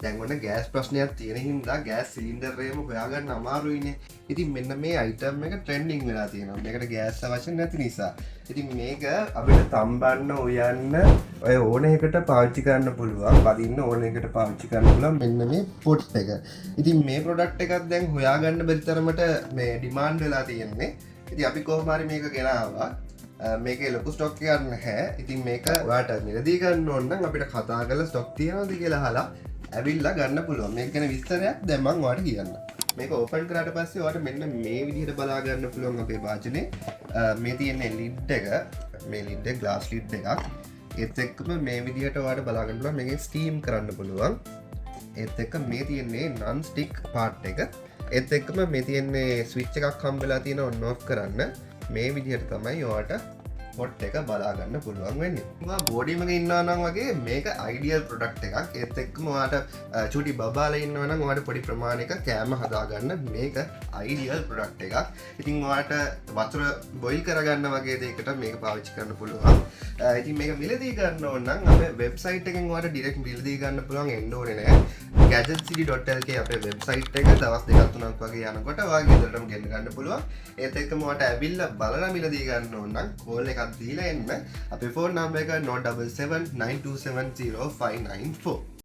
දැන් ඔන්න ගෑස් ප්‍රශ්නයක් තියෙන හින්දා ගෑස් සිලින්ඩර් එකම හොයාගන්න අමාරුයිනේ. ඉතින් මෙන්න මේ අයිටම් එක ට්‍රෙන්ඩින් වෙලා තියෙනවා. මේකට ගෑස් අවශ්‍ය නැති නිසා. ඉතින් මේක අපිට තම්බන්න උයන්න ඔය ඕන එකට පාවිච්චි කරන්න පුළුවන්. පදින්න ඕන එකට පාවිච්චි කරන්න පුළුවන් මෙන්න මේ පොට් එක. ඉතින් මේ ප්‍රොඩක්ට් එකක් දැන් හොයාගන්න බැරි තරමට මේ ඩිමාන්ඩ් වෙලා තියෙන්නේ. ඉතින් අපි කොහොම හරි මේක ගෙනාවා. මේක ලොකු ස්ටොක් එකක් නැහැ. ඉතින් මේක ඔයාලට මිලදී ගන්න ඕන නම් අපිට කතා කරලා ස්ටොක් තියනවද කියලා අහලා ඇවිල්ලා ගන්න පුළුවන්. මේක ගැන විස්තරයක් දැන් මම ඔයාලට කියන්නම්. මේක ඕපන් කරාට පස්සේ ඔයාලට මෙන්න මේ විදිහට බලා ගන්න පුළුවන් අපේ වාචනේ. මේ තියෙන ලිඩ් එක, මේ ලිඩ් එක ග්ලාස් ලිඩ් එකක්. ඒත් එක්කම මේ විදිහට ඔයාලට බලා ගන්න පුළුවන්. මේකෙන් ස්ටීම් කරන්න පුළුවන්. ඒත් එක්ක මේ තියෙන්නේ non stick part එක. ඒත් එක්කම මේ තියෙන්නේ ස්විච් එකක් හම්බෙලා තියෙන on off කරන්න. මේ විදිහට තමයි ඔයාලට පොට් එක බලාගන්න පුළුවන් වෙන්නේ. බෝඩිමක ඉන්නවා නම් වගේ මේක අයිඩියල් ප්‍රොඩක්ට් එකක්. ඒත් එක්කම ඔයාලට චුටි බබාලා ඉන්නවා නම් ඔයාලට පොඩි ප්‍රමාණයක කෑම හදාගන්න මේක අයිඩියල් ප්‍රොඩක්ට් එකක්. ඉතින් ඔයාලට වතුර බොයිල් කරගන්න වගේ දෙයකට මේක පාවිච්චි කරන්න පුළුවන්. ඉතින් මේක මිලදී ගන්න ඕන නම් අපේ වෙබ්සයිට් එකෙන් ඔයාලට ඩිරෙක්ට් මිලදී ගන්න පුළුවන් එන්න ඕනේ නෑ. gadgetcity.lk අපේ වෙබ්සයිට් එක දවස් දෙකක් තුනක් වගේ යනකොට ඔයාගේ ගෙදරටම ගෙන්න ගන්න පුළුවන්. ඒත් එක්කම ඔයාලට ඇවිල්ලා බලලා මිලදී ගන්න ඕන නම් කෝල් එකක් දීලා එන්න. අපේ ෆෝන් නම්බර් එක 077 927 0594